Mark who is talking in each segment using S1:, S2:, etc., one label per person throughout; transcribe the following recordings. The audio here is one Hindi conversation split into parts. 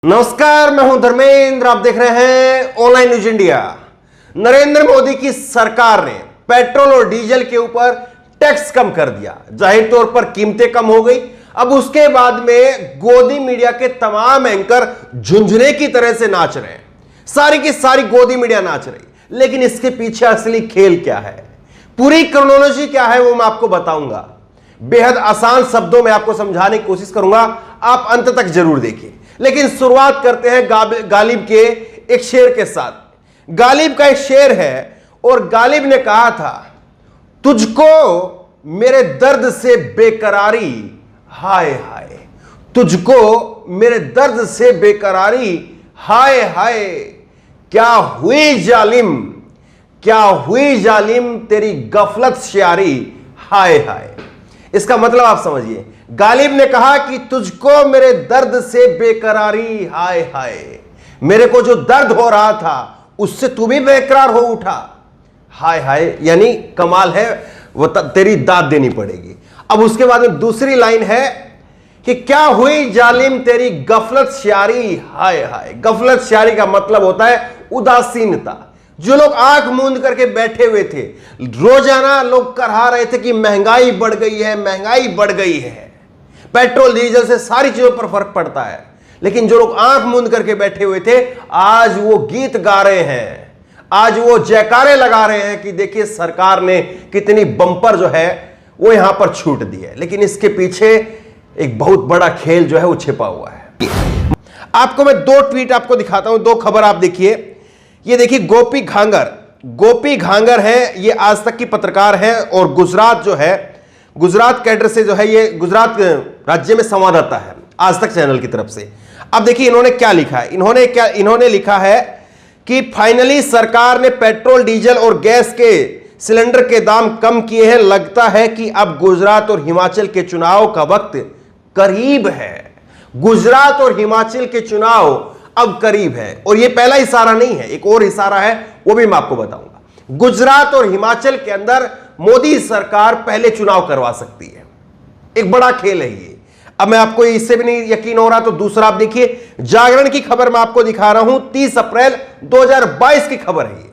S1: नमस्कार, मैं हूं धर्मेंद्र। आप देख रहे हैं online news India. Narendra Modi की सरकार ने पेट्रोल और डीजल के ऊपर टैक्स कम कर दिया। जाहिर तौर पर कीमतें कम हो गई। अब उसके बाद में गोदी मीडिया के तमाम एंकर झुंझुने की तरह से नाच रहे हैं। सारी की सारी गोदी मीडिया नाच रही। लेकिन इसके पीछे असली खेल क्या है, पूरी क्रोनोलॉजी क्या है, वो मैं आपको बताऊंगा। बेहद आसान शब्दों में आपको समझाने की कोशिश करूंगा। आप अंत तक जरूर देखिए। लेकिन शुरुआत करते हैं गालिब के एक शेर के साथ। गालिब का एक शेर है और गालिब ने कहा था, तुझको मेरे दर्द से बेकरारी हाय हाय, तुझको मेरे दर्द से बेकरारी हाय हाय, क्या हुई जालिम, क्या हुई जालिम तेरी गफलत श्यारी हाय हाय। इसका मतलब आप समझिए। गालिब ने कहा कि तुझको मेरे दर्द से बेकरारी हाय हाय, मेरे को जो दर्द हो रहा था उससे तू भी बेकरार हो उठा हाय हाय, यानी कमाल है, वो तेरी दाद देनी पड़ेगी। अब उसके बाद में दूसरी लाइन है कि क्या हुई जालिम तेरी गफलत श्यारी हाय हाय। गफलत श्यारी का मतलब होता है उदासीनता। जो लोग आंख मूंद करके बैठे हुए थे, रोजाना लोग कहा रहे थे कि महंगाई बढ़ गई है, महंगाई बढ़ गई है, पेट्रोल डीजल से सारी चीजों पर फर्क पड़ता है। लेकिन जो लोग आंख मूंद करके बैठे हुए थे, आज वो गीत गा रहे हैं, आज वो जयकारे लगा रहे हैं कि देखिए सरकार ने कितनी बम्पर जो है वो यहां पर छूट दी है। लेकिन इसके पीछे एक बहुत बड़ा खेल जो है वो छिपा हुआ है। आपको मैं दो ट्वीट आपको दिखाता हूं, दो खबर आप देखिए। ये देखिए गोपी घांगर है, ये आज तक की पत्रकार है और गुजरात जो है, गुजरात कैडर से जो है, ये गुजरात राज्य में संवाददाता है आज तक चैनल की तरफ से। अब देखिए इन्होंने क्या लिखा है। इन्होंने लिखा है कि फाइनली सरकार ने पेट्रोल डीजल और गैस के सिलेंडर के दाम कम किए हैं। लगता है कि अब गुजरात और हिमाचल के चुनाव का वक्त करीब है। गुजरात और हिमाचल के चुनाव अब करीब है। और यह पहला इशारा नहीं है, एक और इशारा है, वो भी मैं आपको बताऊंगा। गुजरात और हिमाचल के अंदर मोदी सरकार पहले चुनाव करवा सकती है। एक बड़ा खेल है ये। अब मैं आपको इससे भी नहीं यकीन हो रहा तो दूसरा आप देखिए, जागरण की खबर मैं आपको दिखा रहा हूं। 30 अप्रैल 2022 की खबर है ये।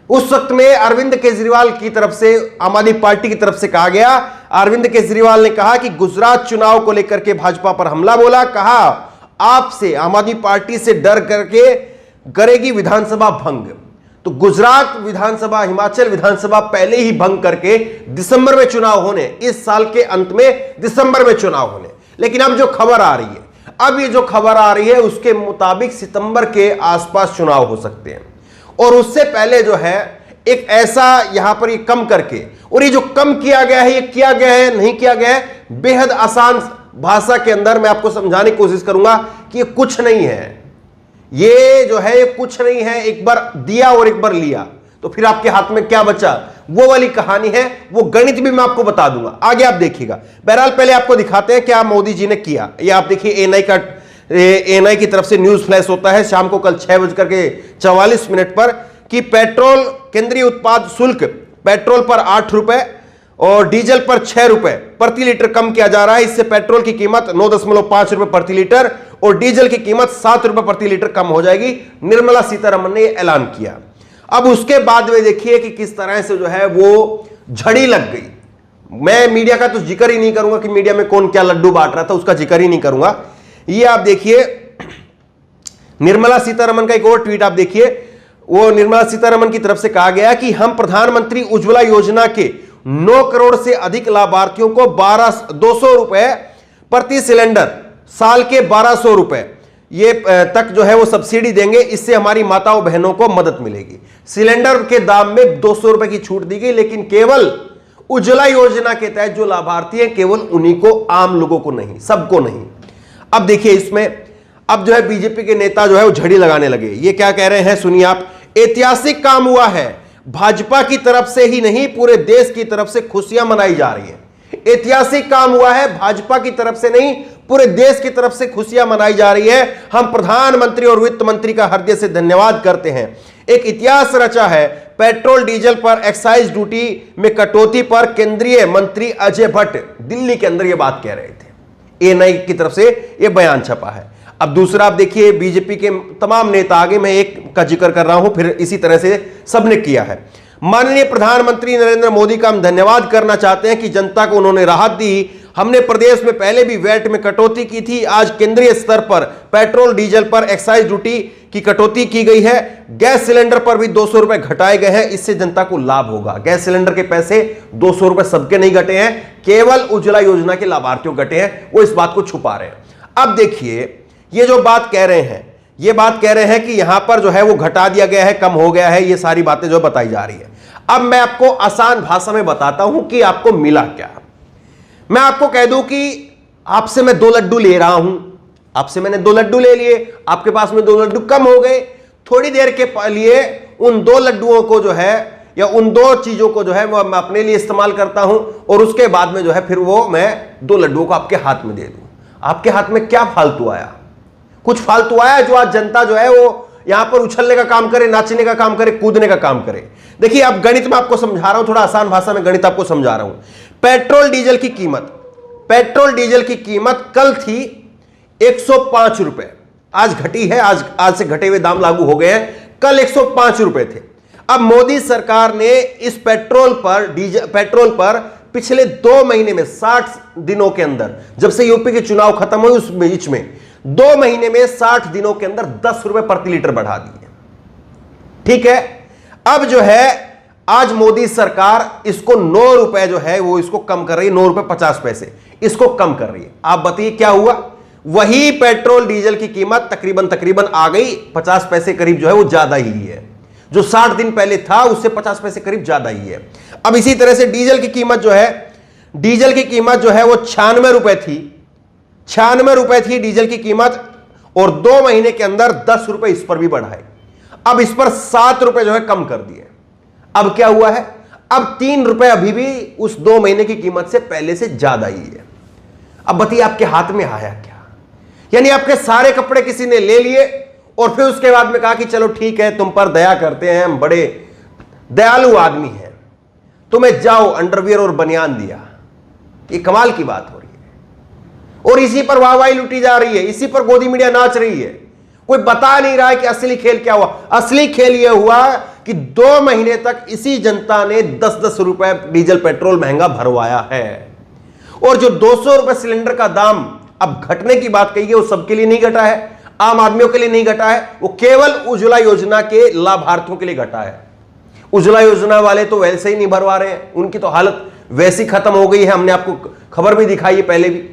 S1: उस वक्त में अरविंद केजरीवाल की तरफ से, आम आदमी पार्टी की तरफ से कहा गया, अरविंद केजरीवाल ने कहा कि गुजरात चुनाव को लेकर के भाजपा पर हमला बोला। कहा आपसे, आम आदमी पार्टी से डर करके करेगी विधानसभा भंग। तो गुजरात विधानसभा, हिमाचल विधानसभा पहले ही भंग करके दिसंबर में चुनाव होने, इस साल के अंत में दिसंबर में चुनाव होने। लेकिन अब जो खबर आ रही है, अब ये जो खबर आ रही है उसके मुताबिक सितंबर के आसपास चुनाव हो सकते हैं। और उससे पहले जो है एक ऐसा यहां पर ये कम करके, और ये जो कम किया गया है, ये किया गया है नहीं किया गया है, बेहद आसान भाषा के अंदर मैं आपको समझाने की कोशिश करूंगा कि ये कुछ नहीं है। ये जो है ये कुछ नहीं है, एक बार दिया और एक बार लिया तो फिर आपके हाथ में क्या बचा, वो वाली कहानी है। वो गणित भी मैं आपको बता दूंगा, आगे आप देखिएगा। बहरहाल पहले आपको दिखाते हैं क्या मोदी जी ने किया। ये आप देखिए, एएनआई की तरफ से न्यूज फ्लैश होता है शाम को कल 6:44 पर कि पेट्रोल केंद्रीय उत्पाद शुल्क पेट्रोल पर 8 रुपए और डीजल पर 6 रुपए प्रति लीटर कम किया जा रहा है। इससे पेट्रोल की कीमत 9.5 रुपए प्रति लीटर और डीजल की कीमत 7 रुपए प्रति लीटर कम हो जाएगी। निर्मला सीतारमण ने ऐलान किया। अब उसके बाद में देखिए कि किस तरह से जो है वो झड़ी लग गई। मैं मीडिया का तो जिक्र ही नहीं करूंगा कि मीडिया में कौन क्या लड्डू बांट रहा था, उसका जिक्र ही नहीं करूंगा। ये आप देखिए निर्मला सीतारमण का एक और ट्वीट आप देखिए। वो निर्मला सीतारमण की तरफ से कहा गया कि हम प्रधानमंत्री उज्ज्वला योजना के 9 करोड़ से अधिक लाभार्थियों को 200 रुपए प्रति सिलेंडर, साल के 1200 रुपए ये तक जो है वो सब्सिडी देंगे। इससे हमारी माताओं बहनों को मदद मिलेगी। सिलेंडर के दाम में 200 रुपए की छूट दी गई, लेकिन केवल उज्ज्वला योजना के तहत जो लाभार्थी हैं केवल उन्हीं को, आम लोगों को नहीं, सबको नहीं। अब देखिए इसमें अब जो है बीजेपी के नेता जो है वो झड़ी लगाने लगे। ये क्या कह रहे हैं सुनिए आप। ऐतिहासिक काम हुआ है, भाजपा की तरफ से ही नहीं पूरे देश की तरफ से खुशियां मनाई जा रही हैं। ऐतिहासिक काम हुआ है, भाजपा की तरफ से नहीं पूरे देश की तरफ से खुशियां मनाई जा रही है। हम प्रधानमंत्री और वित्त मंत्री का हृदय से धन्यवाद करते हैं। एक इतिहास रचा है। पेट्रोल डीजल पर एक्साइज ड्यूटी में कटौती पर केंद्रीय मंत्री अजय भट्ट दिल्ली के अंदर यह बात कह रहे थे। एएनआई की तरफ से यह बयान छपा है। अब दूसरा आप देखिए, बीजेपी के तमाम नेता आगे, मैं एक का जिक्र कर रहा हूं, फिर इसी तरह से सबने किया है। माननीय प्रधानमंत्री नरेंद्र मोदी का हम धन्यवाद करना चाहते हैं कि जनता को उन्होंने राहत दी। हमने प्रदेश में पहले भी वैट में कटौती की थी, आज केंद्रीय स्तर पर पेट्रोल डीजल पर एक्साइज ड्यूटी की कटौती की गई है। गैस सिलेंडर पर भी 200 रुपए घटाए गए हैं, इससे जनता को लाभ होगा। गैस सिलेंडर के पैसे 200 रुपए सबके नहीं घटे हैं, केवल उज्ज्वला योजना के लाभार्थियों घटे हैं, वो इस बात को छुपा रहे हैं। अब देखिए, ये जो बात कह रहे हैं, ये बात कह रहे हैं कि यहां पर जो है वो घटा दिया गया है, कम हो गया है, ये सारी बातें जो बताई जा रही है। अब मैं आपको आसान भाषा में बताता हूं कि आपको मिला क्या। मैं आपको कह दूं कि आपसे मैं 2 लड्डू ले रहा हूं, आपसे मैंने 2 लड्डू ले लिए, आपके पास में 2 लड्डू कम हो गए। थोड़ी देर के लिए उन 2 लड्डुओं को जो है, या उन 2 चीजों को जो है वो मैं अपने लिए इस्तेमाल करता हूं, और उसके बाद में जो है फिर वो मैं 2 लड्डुओं को आपके हाथ में दे दूं। आपके हाथ में क्या फालतू आया? कुछ फालतू आया जो आज जनता जो है वो यहां पर उछलने का काम करे, नाचने का काम करे, कूदने का काम करे। देखिए, अब गणित में आपको समझा रहा हूं, थोड़ा आसान भाषा में गणित आपको समझा रहा हूं। पेट्रोल डीजल की कीमत कल थी 105 रुपए, आज घटी है, आज से घटे हुए दाम लागू हो गए हैं। कल 105 रुपए थे। अब मोदी सरकार ने इस पेट्रोल पर पिछले 2 महीने में 60 दिनों के अंदर, जब से यूपी के चुनाव खत्म हुए उस बीच में 2 महीने में 60 दिनों के अंदर 10 रुपए प्रति लीटर बढ़ा दिए। ठीक है, अब जो है आज मोदी सरकार इसको 9 रुपए जो है वो इसको कम कर रही है, 9 रुपए 50 पैसे इसको कम कर रही है। आप बताइए क्या हुआ? वही पेट्रोल डीजल की कीमत तकरीबन आ गई 50 पैसे करीब जो है वो ज्यादा ही है। जो 60 दिन पहले था उससे 50 पैसे करीब ज्यादा ही है। अब इसी तरह से डीजल की कीमत जो है वो 96 रुपए थी, 96 रुपए थी डीजल की कीमत, और 2 महीने के अंदर 10 रुपए इस पर भी बढ़ाए। अब इस पर 7 रुपए जो है कम कर दिए। अब क्या हुआ है? अब 3 रुपए अभी भी उस 2 महीने की कीमत से पहले से ज्यादा ही है। अब बताइए आपके हाथ में आया क्या? यानी आपके सारे कपड़े किसी ने ले लिए और फिर उसके बाद में कहा कि चलो ठीक है, तुम पर दया करते हैं, हम बड़े दयालु आदमी हैं, तुम्हें जाओ अंडरवियर और बनियान दिया। ये कमाल की बात हो रही है, और इसी पर वाहवाही लुटी जा रही है, इसी पर गोदी मीडिया नाच रही है। कोई बता नहीं रहा है कि असली खेल क्या हुआ। असली खेल यह हुआ कि 2 महीने तक इसी जनता ने 10-10 रुपए डीजल पेट्रोल महंगा भरवाया है, और जो 200 रुपए सिलेंडर का दाम अब घटने की बात कही है वो सबके लिए नहीं घटा है, आम आदमियों के लिए नहीं घटा है, वो केवल उज्ज्वला योजना के लाभार्थियों के लिए घटा है। उज्ज्वला योजना वाले तो वैसे ही नहीं भरवा रहे हैं, उनकी तो हालत वैसी खत्म हो गई है, हमने आपको खबर भी दिखाई है पहले भी।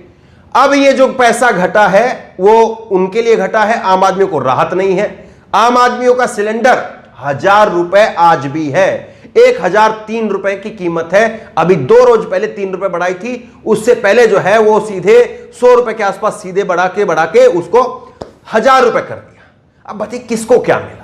S1: अब ये जो पैसा घटा है वो उनके लिए घटा है, आम आदमियों को राहत नहीं है। आम आदमियों का सिलेंडर 1000 रुपए आज भी है, 1003 रुपए की कीमत है। अभी 2 रोज पहले 3 रुपए बढ़ाई थी, उससे पहले जो है वो सीधे 100 रुपए के आसपास सीधे बढ़ा के उसको 1000 रुपए कर दिया। अब बताइए किसको क्या मिला?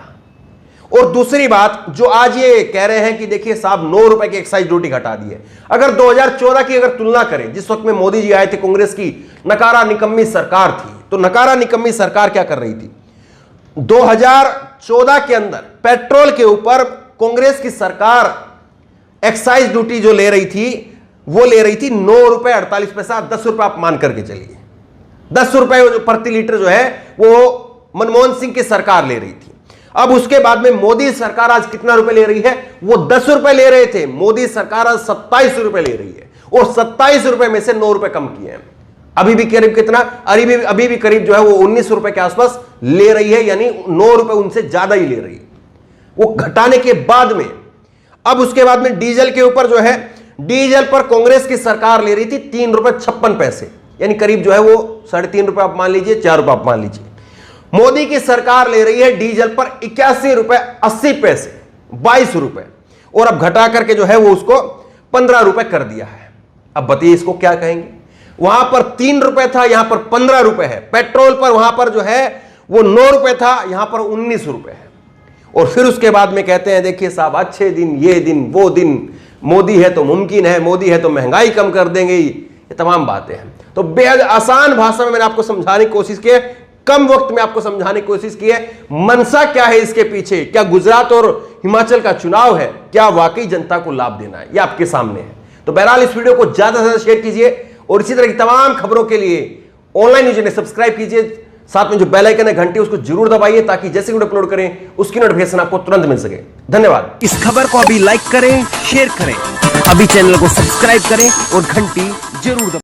S1: और दूसरी बात, जो आज ये कह रहे हैं कि देखिए साहब 9 रुपए की एक्साइज ड्यूटी घटा दी है। अगर 2014 की अगर तुलना करें, जिस वक्त में मोदी जी आए थे, कांग्रेस की नकारा निकम्मी सरकार थी, तो नकारा निकम्मी सरकार क्या कर रही थी? 2014 के अंदर पेट्रोल के ऊपर कांग्रेस की सरकार एक्साइज ड्यूटी जो ले रही थी वो ले रही थी 9 रुपए 48 पैसा। 10 रुपए आप मान करके चलिए, 10 रुपए प्रति लीटर जो है वो मनमोहन सिंह की सरकार ले रही थी। अब उसके बाद में मोदी सरकार आज कितना रुपए ले रही है? वो 10 रुपए ले रहे थे, मोदी सरकार आज 27 रुपए ले रही है, और 27 रुपए में से 9 रुपए कम किए हैं। अभी भी करीब कितना, अभी भी करीब जो है वो 19 रुपए के आसपास ले रही है, यानी 9 रुपए उनसे ज्यादा ही ले रही है वो घटाने के बाद में। अब उसके बाद में डीजल के ऊपर जो है, डीजल पर कांग्रेस की सरकार ले रही थी 3 रुपए 56 पैसे, यानी करीब जो है वो 3.5 रुपए आप मान लीजिए, 4 रुपए आप मान लीजिए। मोदी की सरकार ले रही है डीजल पर 81 रुपए 80 पैसे, 22 रुपए, और अब घटा करके जो है वो उसको 15 रुपए कर दिया है। अब बताइए इसको क्या कहेंगे? वहां पर 3 रुपए था, यहां पर 15 रुपए है। पेट्रोल पर वहां पर जो है वो 9 रुपए था, यहां पर 19 रुपए है। और फिर उसके बाद में कहते हैं देखिए साहब अच्छे दिन, ये दिन वो दिन, मोदी है तो मुमकिन है, मोदी है तो महंगाई कम कर देंगे, ये तमाम बातें हैं। तो बेहद आसान भाषा में मैंने आपको समझाने की कोशिश की है, कम वक्त में आपको समझाने की कोशिश की है। मनसा क्या है इसके पीछे? क्या गुजरात और हिमाचल का चुनाव है? क्या वाकई जनता को लाभ देना है? ये आपके सामने है। तो बहरहाल इस वीडियो को ज्यादा से ज्यादा शेयर कीजिए, और इसी तरह की तमाम खबरों के लिए ऑनलाइन न्यूज़ सब्सक्राइब कीजिए, साथ में जो बेल आइकन है घंटी उसको जरूर दबाइए ताकि जैसे वीडियो अपलोड करें उसकी नोटिफिकेशन आपको तुरंत मिल सके। धन्यवाद।
S2: इस खबर को अभी लाइक करें, शेयर करें, अभी चैनल को सब्सक्राइब करें और घंटी जरूर दबाएं।